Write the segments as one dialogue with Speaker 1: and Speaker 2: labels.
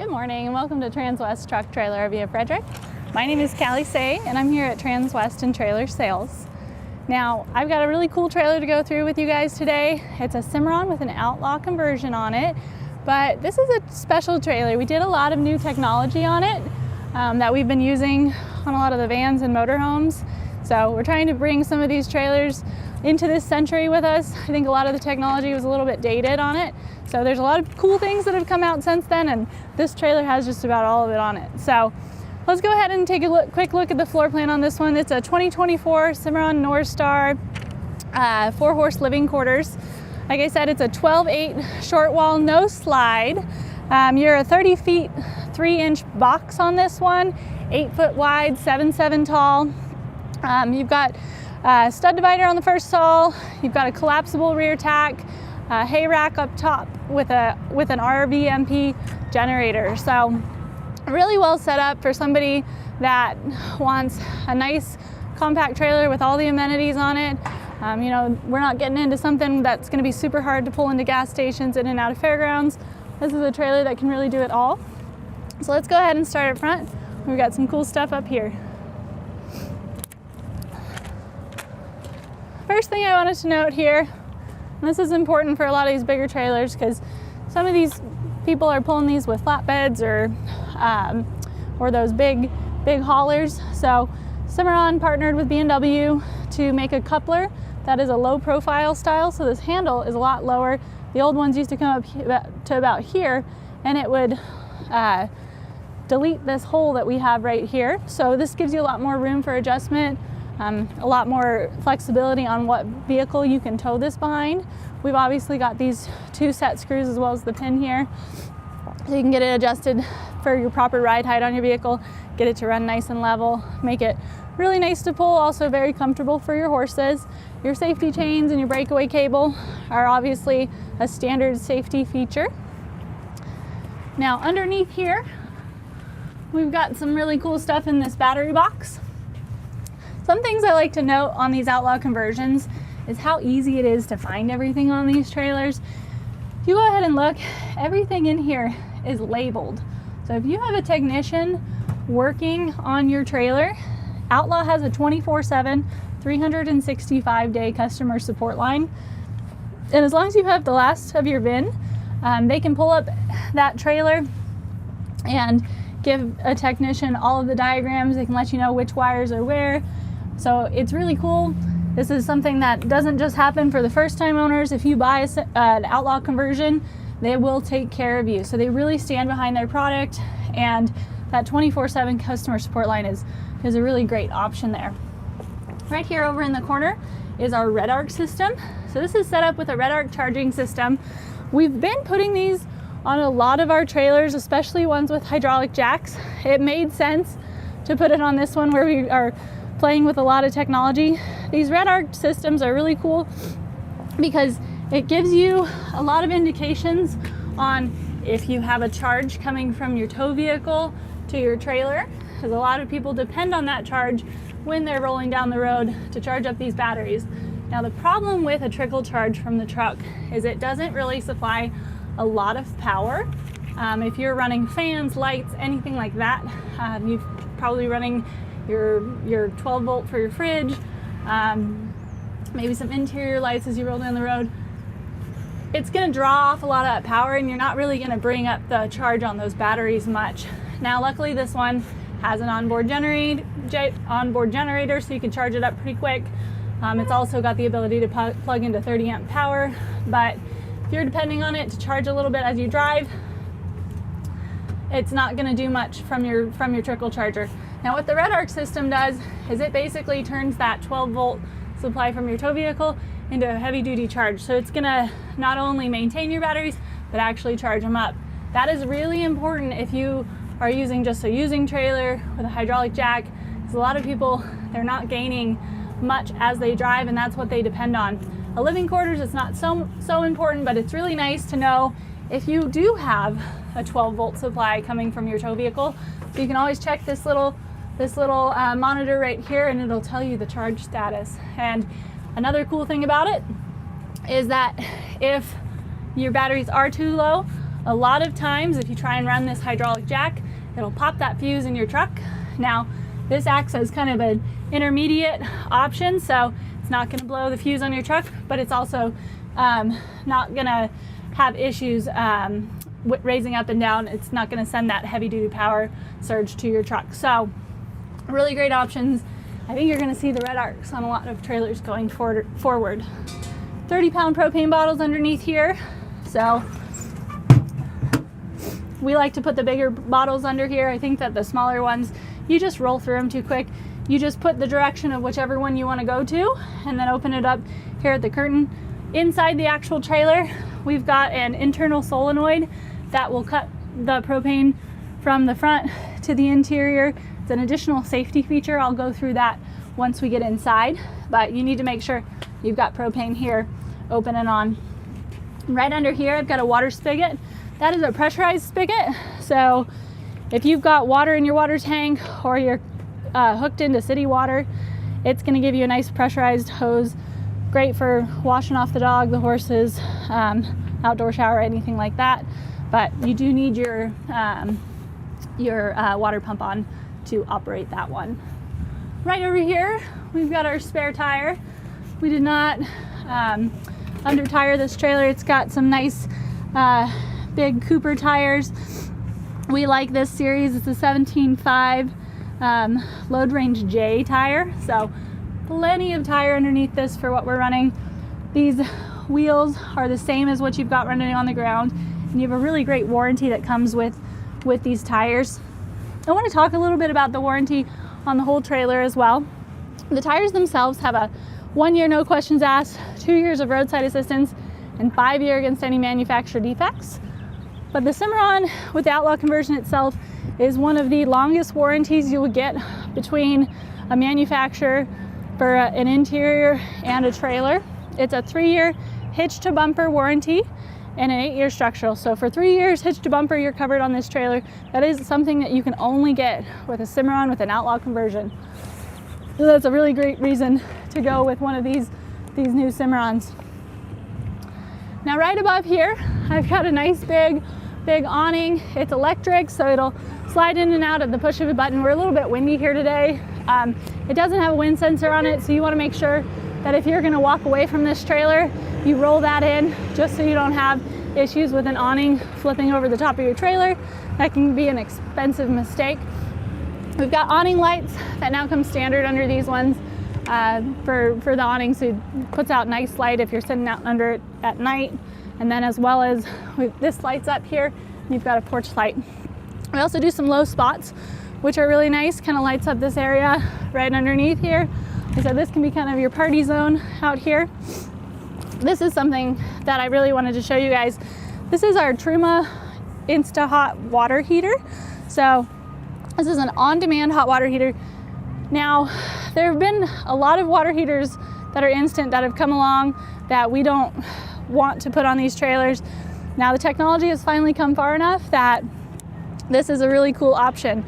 Speaker 1: Good morning and welcome to Transwest Truck Trailer via Fredrick. My name is Callie Say and I'm here at Transwest and Trailer Sales. Now I've got a really cool trailer to go through with you guys today. It's a Cimarron with an Outlaw conversion on it, but this is a special trailer. We did a lot of new technology on it that we've been using on a lot of the vans and motorhomes. So we're trying to bring some of these trailers into this century with us. I think a lot of the technology was a little bit dated on it. So there's a lot of cool things that have come out since then, and this trailer has just about all of it on it. So let's go ahead and take a quick look at the floor plan on this one. It's a 2024 Cimarron Norstar 4-horse living quarters. Like I said, it's a 12/8 short wall, no slide. You're a 30 feet 3-inch box on this one, 8 foot wide, 7'7" tall. You've got a stud divider on the first stall. You've got a collapsible rear tack, a hay rack up top with an RVMP generator. So really well set up for somebody that wants a nice compact trailer with all the amenities on it. You know, we're not getting into something that's going to be super hard to pull into gas stations in and out of fairgrounds. This is a trailer that can really do it all. So let's go ahead and start up front. We've got some cool stuff up here. First thing I wanted to note here, and this is important for a lot of these bigger trailers because some of these people are pulling these with flatbeds or those big haulers. So Cimarron partnered with B&W to make a coupler that is a low profile style. So this handle is a lot lower. The old ones used to come up to about here, and it would delete this hole that we have right here. So this gives you a lot more room for adjustment. A lot more flexibility on what vehicle you can tow this behind. We've obviously got these 2 set screws as well as the pin here, so you can get it adjusted for your proper ride height on your vehicle, get it to run nice and level, make it really nice to pull, also very comfortable for your horses. Your safety chains and your breakaway cable are obviously a standard safety feature. Now underneath here, we've got some really cool stuff in this battery box. Some things I like to note on these Outlaw conversions is how easy it is to find everything on these trailers. If you go ahead and look, everything in here is labeled. So if you have a technician working on your trailer, Outlaw has a 24/7, 365-day customer support line. And as long as you have the last of your VIN, they can pull up that trailer and give a technician all of the diagrams. They can let you know which wires are where. So it's really cool. This is something that doesn't just happen for the first time owners. If you buy an Outlaw conversion, they will take care of you. So they really stand behind their product, and that 24/7 customer support line is a really great option there. Right here over in the corner is our Red Arc system. So this is set up with a Red Arc charging system. We've been putting these on a lot of our trailers, especially ones with hydraulic jacks. It made sense to put it on this one where we are playing with a lot of technology. These Red Arc systems are really cool because it gives you a lot of indications on if you have a charge coming from your tow vehicle to your trailer, because a lot of people depend on that charge when they're rolling down the road to charge up these batteries. Now the problem with a trickle charge from the truck is it doesn't really supply a lot of power. If you're running fans, lights, anything like that, you're probably running your 12 volt for your fridge, maybe some interior lights as you roll down the road. It's going to draw off a lot of that power, and you're not really going to bring up the charge on those batteries much. Now luckily this one has an onboard generator, so you can charge it up pretty quick. It's also got the ability to plug into 30 amp power, but if you're depending on it to charge a little bit as you drive, it's not going to do much from your trickle charger. Now what the Red Arc system does is it basically turns that 12 volt supply from your tow vehicle into a heavy duty charge. So it's going to not only maintain your batteries, but actually charge them up. That is really important if you are using just a using trailer with a hydraulic jack, because a lot of people, they're not gaining much as they drive, and that's what they depend on. A living quarters, it's not so important, but it's really nice to know if you do have a 12 volt supply coming from your tow vehicle. So you can always check this little monitor right here, and it'll tell you the charge status. And another cool thing about it is that if your batteries are too low, A lot of times if you try and run this hydraulic jack, it'll pop that fuse in your truck. Now this acts as kind of an intermediate option, so it's not going to blow the fuse on your truck, but it's also not going to have issues raising up and down. It's not going to send that heavy duty power surge to your truck. So really great options. I think you're going to see the red arcs on a lot of trailers going forward. 30-pound propane bottles underneath here. So we like to put the bigger bottles under here. I think that the smaller ones, you just roll through them too quick. You just put the direction of whichever one you want to go to and then open it up here at the curtain. Inside the actual trailer, we've got an internal solenoid that will cut the propane from the front to the interior. It's an additional safety feature. I'll go through that once we get inside, but you need to make sure you've got propane here open and on. Right under here, I've got a water spigot. That is a pressurized spigot. So if you've got water in your water tank or you're hooked into city water, it's going to give you a nice pressurized hose. Great for washing off the dog, the horses, outdoor shower, anything like that. But you do need your water pump on to operate that one. Right over here, we've got our spare tire. We did not under tire this trailer. It's got some nice big Cooper tires. We like this series. It's a 17.5 load range J tire, so plenty of tire underneath this for what we're running. These wheels are the same as what you've got running on the ground, and you have a really great warranty that comes with these tires. I want to talk a little bit about the warranty on the whole trailer as well. The tires themselves have a 1 year no questions asked, 2 years of roadside assistance, and 5 year against any manufacturer defects. But the Cimarron with the Outlaw conversion itself is one of the longest warranties you will get between a manufacturer for an interior and a trailer. It's a 3 year hitch to bumper warranty and an 8 year structural. So for 3 years hitch to bumper, you're covered on this trailer. That is something that you can only get with a Cimarron with an Outlaw conversion. So that's a really great reason to go with one of these new Cimarrons. Now right above here, I've got a nice big awning. It's electric, so it'll slide in and out at the push of a button. We're a little bit windy here today. It doesn't have a wind sensor on it, so you want to make sure that if you're going to walk away from this trailer, you roll that in just so you don't have issues with an awning flipping over the top of your trailer. That can be an expensive mistake. We've got awning lights that now come standard under these ones for the awning, so it puts out nice light if you're sitting out under it at night. And then as well as this lights up here, and you've got a porch light. We also do some low spots, which are really nice, kind of lights up this area right underneath here. So this can be kind of your party zone out here. This is something that I really wanted to show you guys. This is our Truma Insta Hot Water Heater. So this is an on-demand hot water heater. Now, there have been a lot of water heaters that are instant that have come along that we don't want to put on these trailers. Now the technology has finally come far enough that this is a really cool option.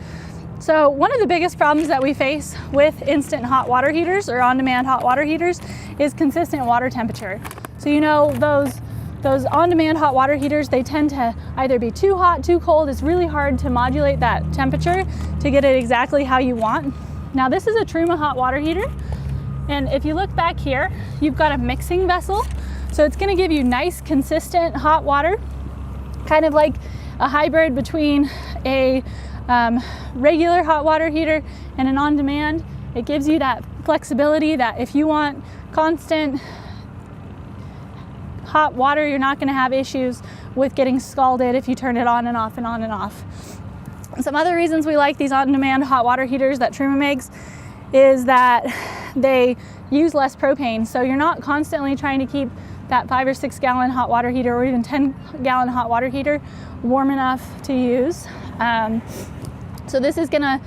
Speaker 1: So one of the biggest problems that we face with instant hot water heaters or on-demand hot water heaters is consistent water temperature. So you know those on-demand hot water heaters, they tend to either be too hot, too cold. It's really hard to modulate that temperature to get it exactly how you want. Now this is a Truma hot water heater, and if you look back here, you've got a mixing vessel. So it's going to give you nice, consistent hot water, kind of like a hybrid between a regular hot water heater and an on-demand. It gives you that flexibility that if you want constant hot water, you're not going to have issues with getting scalded if you turn it on and off and on and off. Some other reasons we like these on-demand hot water heaters that Truma makes is that they use less propane. So you're not constantly trying to keep that 5 or 6 gallon hot water heater or even 10 gallon hot water heater warm enough to use. So this is gonna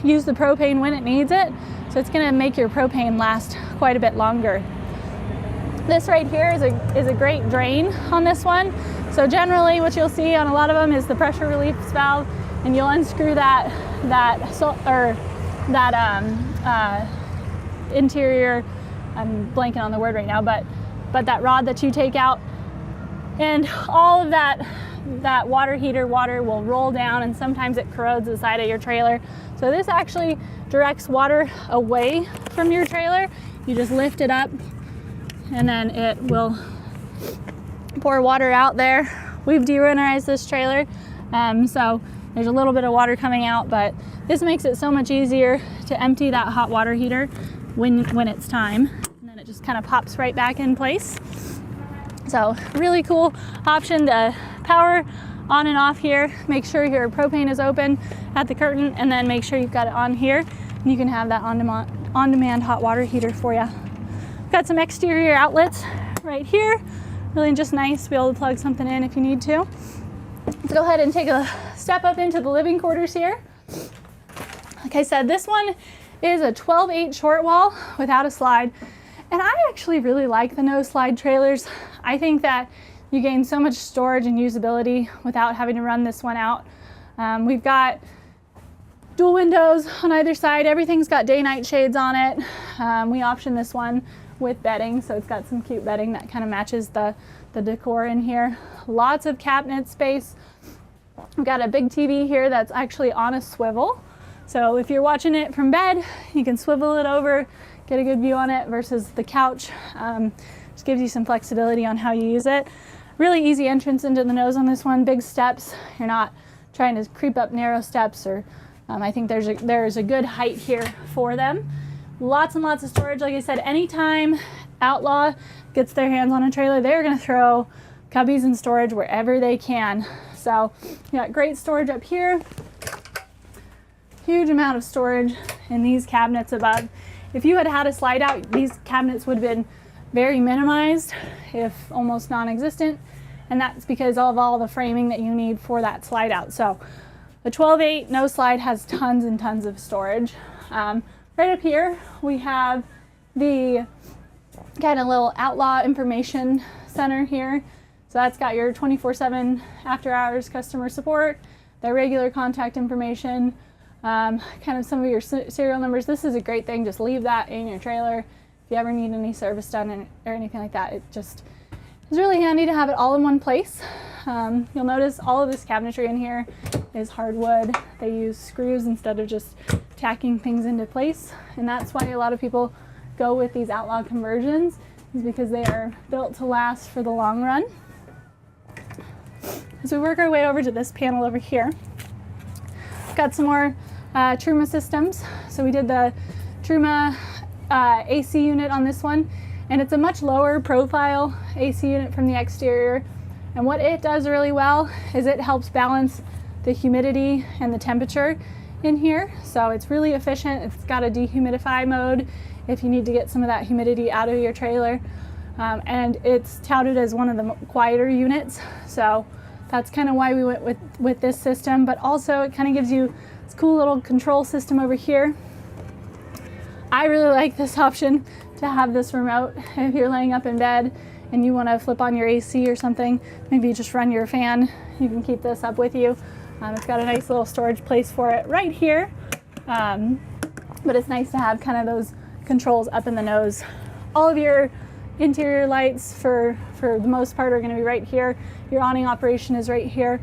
Speaker 1: use the propane when it needs it. So it's gonna make your propane last quite a bit longer. This right here is a great drain on this one. So generally what you'll see on a lot of them is the pressure relief valve, and you'll unscrew that interior, I'm blanking on the word right now, but that rod that you take out, And all of that water heater water will roll down, and sometimes it corrodes the side of your trailer. So this actually directs water away from your trailer. You just lift it up and then it will pour water out there. We've de-winterized this trailer, so there's a little bit of water coming out, but this makes it so much easier to empty that hot water heater when it's time. And then it just kind of pops right back in place. So really cool option to power on and off here. Make sure your propane is open at the curtain, and then make sure you've got it on here, and you can have that on-demand hot water heater for you. Got some exterior outlets right here. Really just nice to be able to plug something in if you need to. Let's go ahead and take a step up into the living quarters here. Like I said, this one is a 12/8 short wall without a slide. And I actually really like the no slide trailers. I think that you gain so much storage and usability without having to run this one out. We've got dual windows on either side. Everything's got day-night shades on it. We optioned this one with bedding, so it's got some cute bedding that kind of matches the decor in here. Lots of cabinet space. We've got a big TV here that's actually on a swivel. So if you're watching it from bed, you can swivel it over, get a good view on it versus the couch. Just gives you some flexibility on how you use it. Really easy entrance into the nose on this one, big steps. You're not trying to creep up narrow steps, or I think there's a good height here for them. Lots and lots of storage. Like I said, anytime Outlaw gets their hands on a trailer, they're gonna throw cubbies and storage wherever they can. So you got great storage up here. Huge amount of storage in these cabinets above. If you had had a slide out, these cabinets would have been very minimized, if almost non-existent, and that's because of all the framing that you need for that slide out. So the 12/8 no slide has tons and tons of storage. Right up here we have the kind of little Outlaw information center here. So that's got your 24/7 after hours customer support, their regular contact information, kind of some of your serial numbers. This is a great thing. Just leave that in your trailer if you ever need any service done or anything like that. It just is really handy to have it all in one place. You'll notice all of this cabinetry in here is hardwood. They use screws instead of just tacking things into place, and that's why a lot of people go with these Outlaw Conversions, is because they are built to last for the long run. As we work our way over to this panel over here, we've got some more Truma systems. So we did the Truma AC unit on this one, and it's a much lower profile AC unit from the exterior. And what it does really well is it helps balance the humidity and the temperature in here. So it's really efficient. It's got a dehumidify mode if you need to get some of that humidity out of your trailer. And it's touted as one of the quieter units. So that's kind of why we went with this system, but also it kind of gives you this cool little control system over here. I really like this option to have this remote. If you're laying up in bed and you want to flip on your AC or something, maybe you just run your fan, you can keep this up with you. It's got a nice little storage place for it right here, but it's nice to have kind of those controls up in the nose. All of your interior lights for the most part are going to be right here. Your awning operation is right here,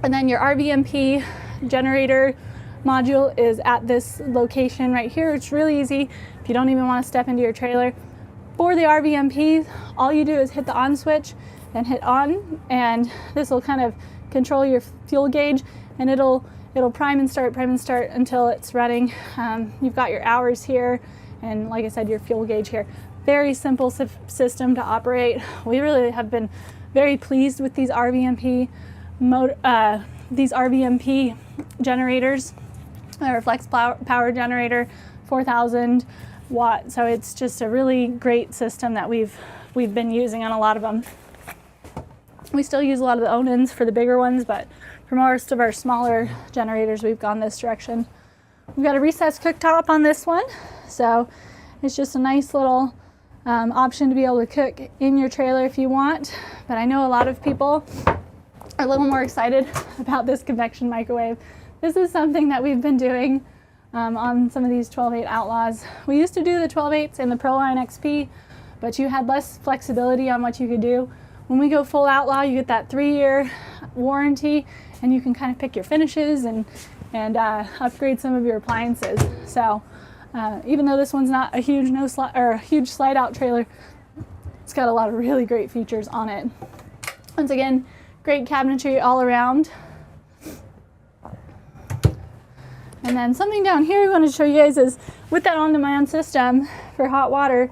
Speaker 1: and then your RVMP generator module is at this location right here. It's really easy if you don't even want to step into your trailer. For the RVMP, all you do is hit the on switch and hit on, and this will kind of control your fuel gauge, and it'll prime and start until it's running. You've got your hours here, and like I said, your fuel gauge here. Very simple system to operate. We really have been very pleased with these RVMP generators. They're a flex power generator, 4,000 watt. So it's just a really great system that we've been using on a lot of them. We still use a lot of the Ownings for the bigger ones, but for most of our smaller generators, we've gone this direction. We've got a recessed cooktop on this one. So it's just a nice little option to be able to cook in your trailer if you want. But I know a lot of people are a little more excited about this convection microwave. This is something that we've been doing on some of these 12/8 Outlaws. We used to do the 12/8s in the ProLine XP, but you had less flexibility on what you could do when we go full Outlaw, you get that 3-year warranty, and you can kind of pick your finishes and upgrade some of your appliances. So even though this one's not a huge huge slide out trailer, it's got a lot of really great features on it. Once again, great cabinetry all around. And then something down here we want to show you guys is with that on-demand system for hot water,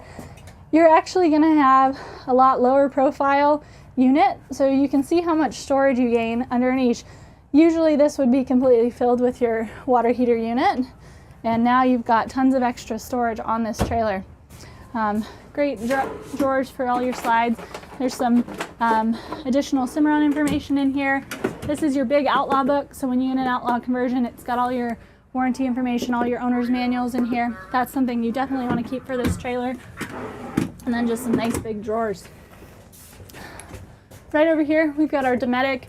Speaker 1: you're actually going to have a lot lower profile unit, so you can see how much storage you gain underneath. Usually this would be completely filled with your water heater unit, and now you've got tons of extra storage on this trailer. Great drawers for all your slides. There's some additional Cimarron information in here. This is your big Outlaw book, so when you get an Outlaw conversion, it's got all your warranty information, all your owner's manuals in here. That's something you definitely want to keep for this trailer. And then just some nice big drawers. Right over here, we've got our Dometic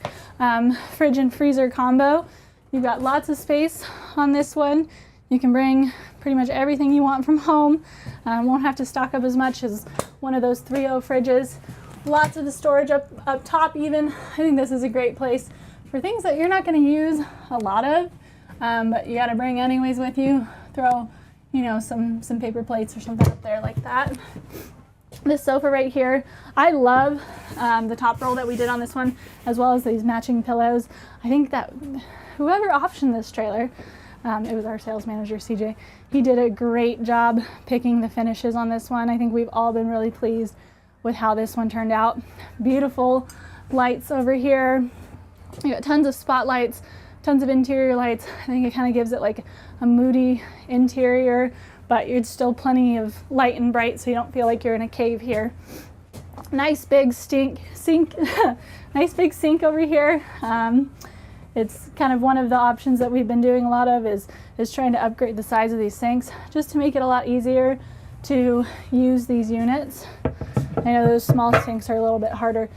Speaker 1: fridge and freezer combo. You've got lots of space on this one. You can bring pretty much everything you want from home. Won't have to stock up as much as one of those 3.0 fridges. Lots of the storage up top even. I think this is a great place for things that you're not going to use a lot of, but you got to bring anyways with you. Throw, you know, some paper plates or something up there like that. This sofa right here, I love the top roll that we did on this one, as well as these matching pillows. I think that whoever optioned this trailer, it was our sales manager, CJ, he did a great job picking the finishes on this one. I think we've all been really pleased with how this one turned out. Beautiful lights over here. You got tons of spotlights, tons of interior lights. I think it kind of gives it like a moody interior, but it's still plenty of light and bright, so you don't feel like you're in a cave here. Nice big sink. Nice big sink over here. It's kind of one of the options that we've been doing a lot of is trying to upgrade the size of these sinks just to make it a lot easier to use these units. I know those small sinks are a little bit harder.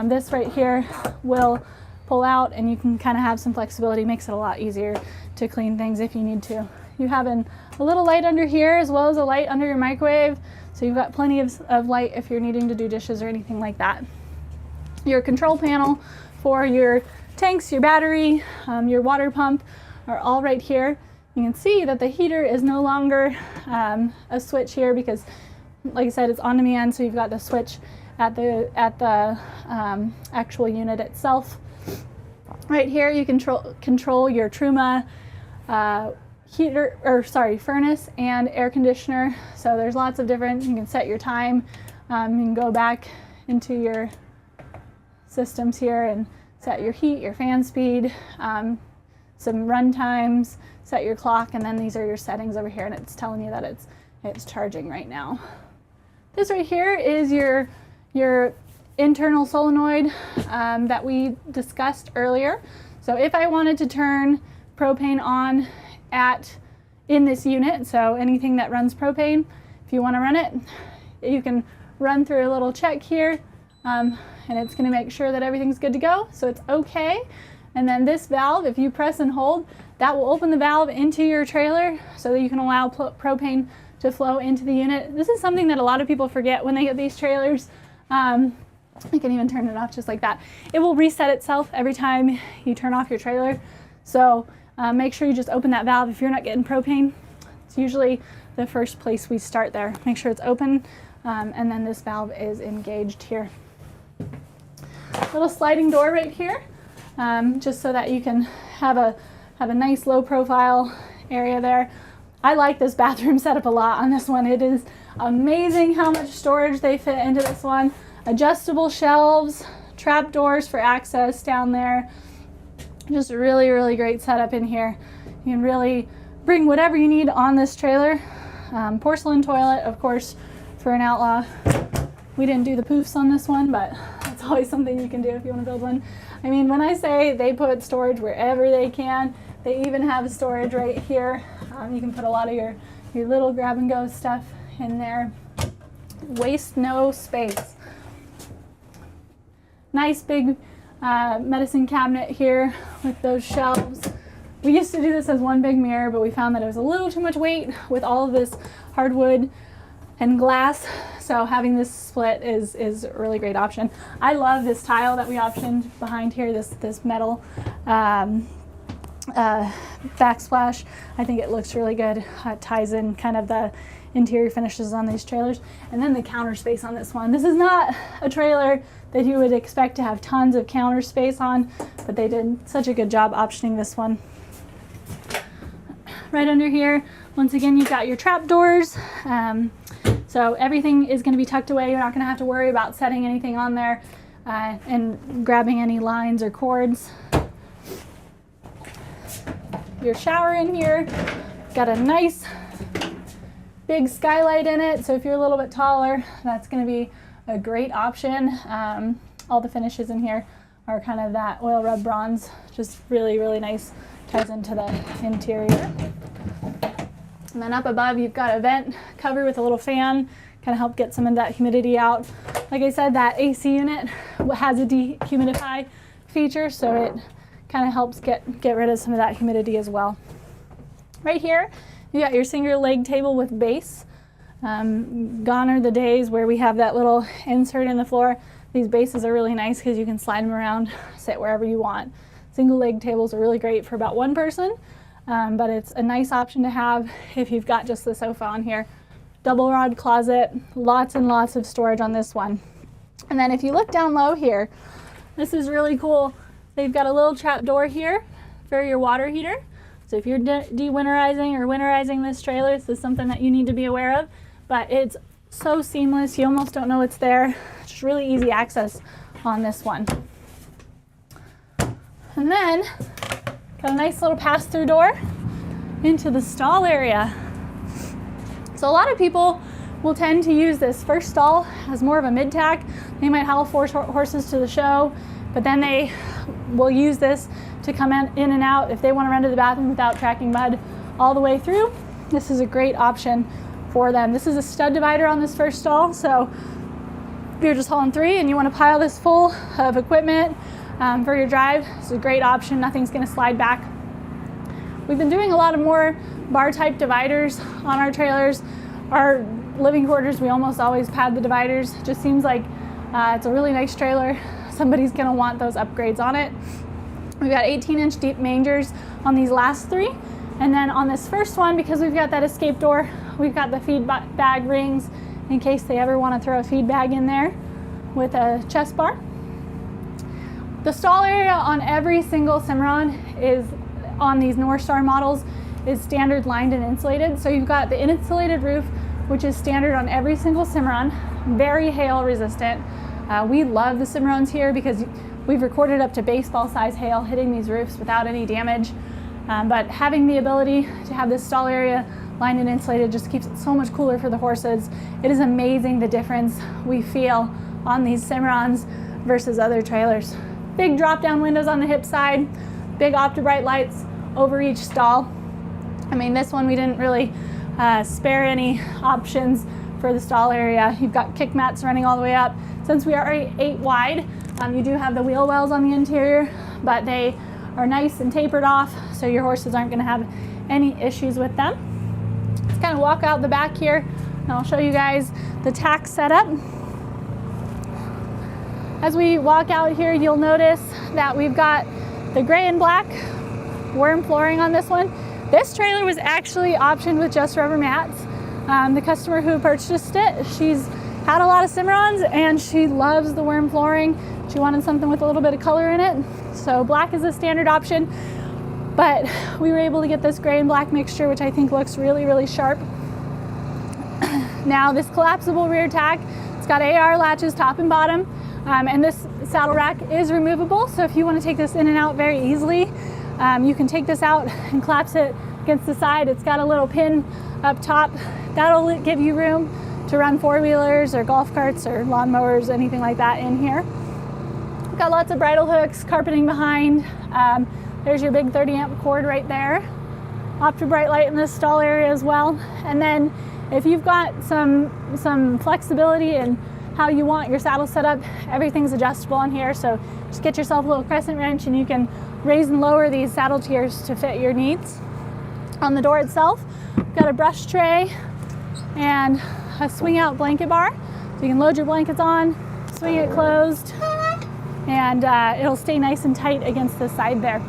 Speaker 1: This right here will pull out, and you can kind of have some flexibility. Makes it a lot easier to clean things if you need to. You have a little light under here as well as a light under your microwave, so you've got plenty of light if you're needing to do dishes or anything like that. Your control panel for your tanks, your battery, your water pump are all right here. You can see that the heater is no longer a switch here because, like I said, it's on demand, so you've got the switch at the actual unit itself. Right here you control your Truma furnace and air conditioner. So there's lots of different, you can set your time. You can go back into your systems here and set your heat, your fan speed, some run times, set your clock, and then these are your settings over here, and it's telling you that it's charging right now. This right here is your internal solenoid that we discussed earlier. So if I wanted to turn propane on in this unit, so anything that runs propane, if you want to run it, you can run through a little check here, and it's going to make sure that everything's good to go, so it's okay. And then this valve, if you press and hold, that will open the valve into your trailer so that you can allow propane to flow into the unit. This is something that a lot of people forget when they get these trailers. You can even turn it off just like that. It will reset itself every time you turn off your trailer. So make sure you just open that valve if you're not getting propane. It's usually the first place we start there. Make sure it's open, and then this valve is engaged here. Little sliding door right here, just so that you can have a nice low profile area there. I like this bathroom setup a lot on this one. It is amazing how much storage they fit into this one. Adjustable shelves, trap doors for access down there. Just a really, really great setup in here. You can really bring whatever you need on this trailer. Porcelain toilet, of course, for an Outlaw. We didn't do the poofs on this one, but that's always something you can do if you want to build one. I mean, when I say they put storage wherever they can, they even have storage right here. You can put a lot of your little grab and go stuff in there. Waste no space. Nice big medicine cabinet here with those shelves. We used to do this as one big mirror, but we found that it was a little too much weight with all of this hardwood and glass. So having this split is a really great option. I love this tile that we optioned behind here, this metal backsplash. I think it looks really good. It ties in kind of the interior finishes on these trailers. And then the counter space on this one. This is not a trailer that you would expect to have tons of counter space on, but they did such a good job optioning this one. Right under here, once again, you've got your trap doors. So everything is going to be tucked away. You're not going to have to worry about setting anything on there and grabbing any lines or cords. Your shower in here, got a nice big skylight in it. So if you're a little bit taller, that's going to be a great option. All the finishes in here are kind of that oil rub bronze, just really, really nice. Ties into the interior. And then up above, you've got a vent cover with a little fan, kind of help get some of that humidity out. Like I said, that AC unit has a dehumidify feature, so it kind of helps get rid of some of that humidity as well. Right here, you got your single leg table with base. Gone are the days where we have that little insert in the floor. These bases are really nice because you can slide them around, sit wherever you want. Single leg tables are really great for about one person, but it's a nice option to have if you've got just the sofa on here. Double rod closet, lots and lots of storage on this one. And then if you look down low here, this is really cool. They've got a little trap door here for your water heater. So if you're de-winterizing or winterizing this trailer, this is something that you need to be aware of, but it's so seamless. You almost don't know it's there. It's just really easy access on this one. And then got a nice little pass-through door into the stall area. So a lot of people will tend to use this first stall as more of a mid-tack. They might haul 4 horses to the show, but then they will use this to come in and out if they want to run to the bathroom without tracking mud all the way through. This is a great option for them. This is a stud divider on this first stall, so if you're just hauling 3 and you want to pile this full of equipment for your drive, it's a great option. Nothing's going to slide back. We've been doing a lot of more bar type dividers on our trailers. Our living quarters, we almost always pad the dividers. It just seems like it's a really nice trailer. Somebody's going to want those upgrades on it. We've got 18-inch deep mangers on these last 3. And then on this first one, because we've got that escape door, we've got the feed bag rings in case they ever want to throw a feed bag in there with a chest bar. The stall area on every single Cimarron is on these Norstar models is standard lined and insulated. So you've got the insulated roof, which is standard on every single Cimarron, very hail resistant. We love the Cimarrons here because we've recorded up to baseball size hail hitting these roofs without any damage. But having the ability to have this stall area lined and insulated just keeps it so much cooler for the horses. It is amazing the difference we feel on these Cimarrons versus other trailers. Big drop down windows on the hip side, big OptiBrite lights over each stall. I mean, this one we didn't really spare any options for the stall area. You've got kick mats running all the way up. Since we are 8 wide, you do have the wheel wells on the interior, but they are nice and tapered off, so your horses aren't going to have any issues with them. Let's kind of walk out the back here, and I'll show you guys the tack setup. As we walk out here, you'll notice that we've got the gray and black Werm flooring on this one. This trailer was actually optioned with just rubber mats. The customer who purchased it, she's had a lot of Cimarrons and she loves the Werm flooring. She wanted something with a little bit of color in it. So black is a standard option, but we were able to get this gray and black mixture, which I think looks really, really sharp. Now this collapsible rear tack, it's got AR latches top and bottom, and this saddle rack is removable. So if you want to take this in and out very easily, you can take this out and collapse it against the side. It's got a little pin up top. That'll give you room to run 4-wheelers or golf carts or lawnmowers, anything like that in here. We've got lots of bridle hooks, carpeting behind. There's your big 30 amp cord right there. OptiBrite light in this stall area as well. And then if you've got some flexibility in how you want your saddle set up, everything's adjustable on here. So just get yourself a little crescent wrench and you can raise and lower these saddle tiers to fit your needs. On the door itself, we've got a brush tray and a swing out blanket bar. So you can load your blankets on, swing it closed, and it'll stay nice and tight against the side there.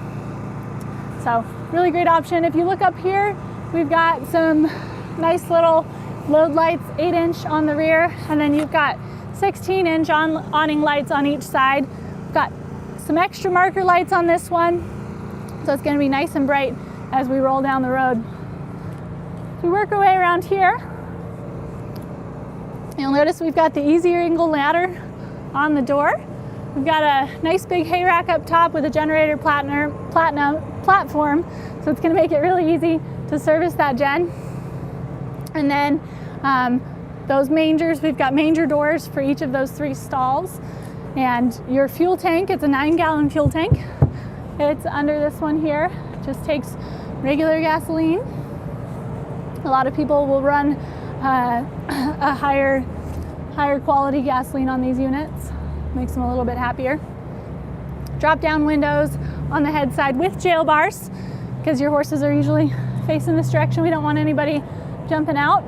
Speaker 1: So really great option. If you look up here, we've got some nice little load lights, 8-inch on the rear, and then you've got 16-inch awning lights on each side. We've got some extra marker lights on this one, so it's going to be nice and bright as we roll down the road. As we work our way around here, you'll notice we've got the easy angle ladder on the door. We've got a nice big hay rack up top with a generator platform, so it's going to make it really easy to service that gen. And then those mangers, we've got manger doors for each of those 3 stalls. And your fuel tank, it's a 9-gallon fuel tank. It's under this one here. It just takes regular gasoline. A lot of people will run a higher quality gasoline on these units. Makes them a little bit happier. Drop down windows on the head side with jail bars, because your horses are usually facing this direction. We don't want anybody jumping out.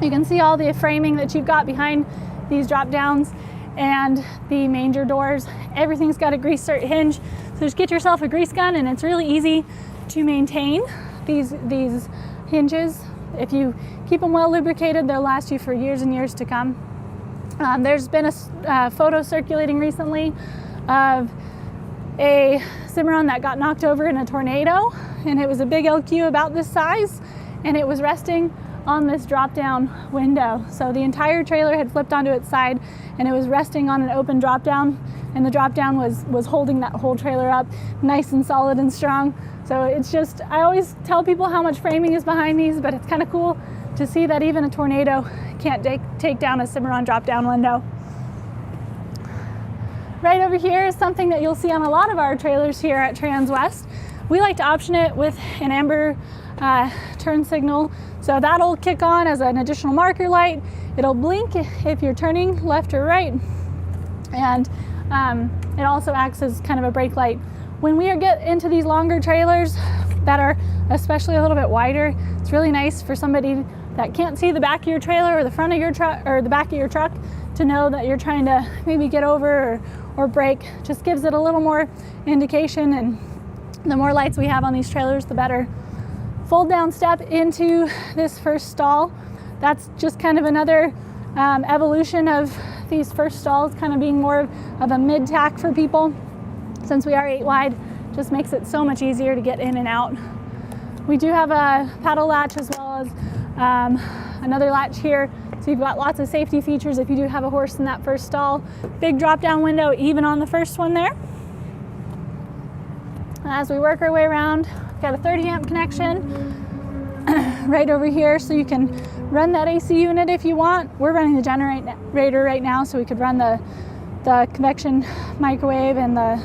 Speaker 1: You can see all the framing that you've got behind these drop downs and the manger doors. Everything's got a grease cert hinge, so just get yourself a grease gun, and it's really easy to maintain these hinges. If you keep them well lubricated, they'll last you for years and years to come. There's been a photo circulating recently of a Cimarron that got knocked over in a tornado, and it was a big LQ about this size, and it was resting on this drop down window. So the entire trailer had flipped onto its side, and it was resting on an open drop down, and the drop down was holding that whole trailer up nice and solid and strong. So it's just, I always tell people how much framing is behind these, but it's kind of cool to see that even a tornado can't take down a Cimarron drop down window. Right over here is something that you'll see on a lot of our trailers here at Transwest. We like to option it with an amber turn signal. So that'll kick on as an additional marker light. It'll blink if you're turning left or right. And it also acts as kind of a brake light. When we get into these longer trailers that are especially a little bit wider, it's really nice for somebody that can't see the back of your trailer or the front of your truck or the back of your truck to know that you're trying to maybe get over or brake. Just gives it a little more indication, and the more lights we have on these trailers, the better. Fold down step into this first stall. That's just kind of another evolution of these first stalls kind of being more of a mid tack for people. Since we are 8 wide, just makes it so much easier to get in and out. We do have a paddle latch as well as another latch here. So you've got lots of safety features if you do have a horse in that first stall. Big drop down window even on the first one there. As we work our way around, we've got a 30 amp connection right over here, so you can run that AC unit if you want. We're running the generator right now, so we could run the convection microwave and the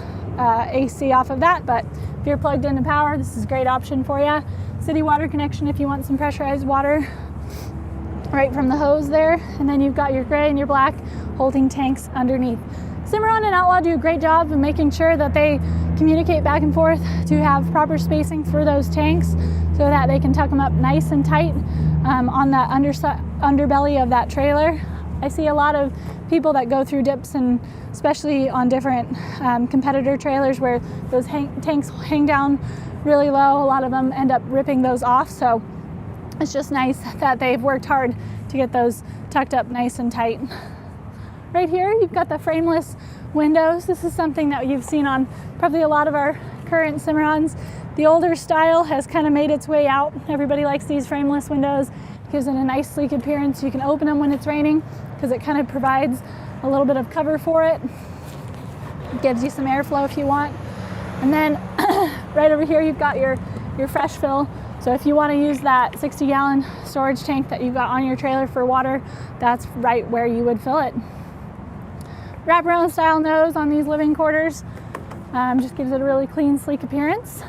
Speaker 1: AC off of that, but if you're plugged into power, this is a great option for you. City water connection if you want some pressurized water right from the hose there, and then you've got your gray and your black holding tanks underneath. Cimarron and Outlaw do a great job of making sure that they communicate back and forth to have proper spacing for those tanks so that they can tuck them up nice and tight on the underbelly of that trailer. I see a lot of people that go through dips, and especially on different competitor trailers where those tanks hang down really low. A lot of them end up ripping those off, so it's just nice that they've worked hard to get those tucked up nice and tight. Right here, you've got the frameless windows. This is something that you've seen on probably a lot of our current Cimarrons. The older style has kind of made its way out. Everybody likes these frameless windows. It gives it a nice sleek appearance. You can open them when it's raining because it kind of provides a little bit of cover for it. It gives you some airflow if you want. And then right over here, you've got your fresh fill. So if you want to use that 60-gallon storage tank that you've got on your trailer for water, that's right where you would fill it. Wraparound style nose on these living quarters just gives it a really clean, sleek appearance.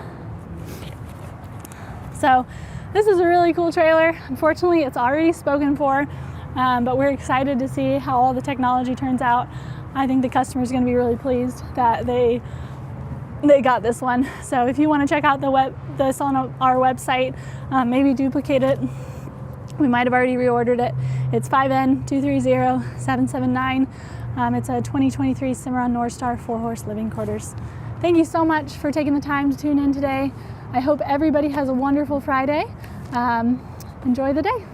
Speaker 1: So this is a really cool trailer. Unfortunately, it's already spoken for, but we're excited to see how all the technology turns out. I think the customer is going to be really pleased that they got this one. So if you want to check out this on our website, maybe duplicate it We might have already reordered it. It's 5N230779. It's a 2023 Cimarron Norstar 4-horse living quarters. Thank you so much for taking the time to tune in today. I hope everybody has a wonderful Friday. Enjoy the day.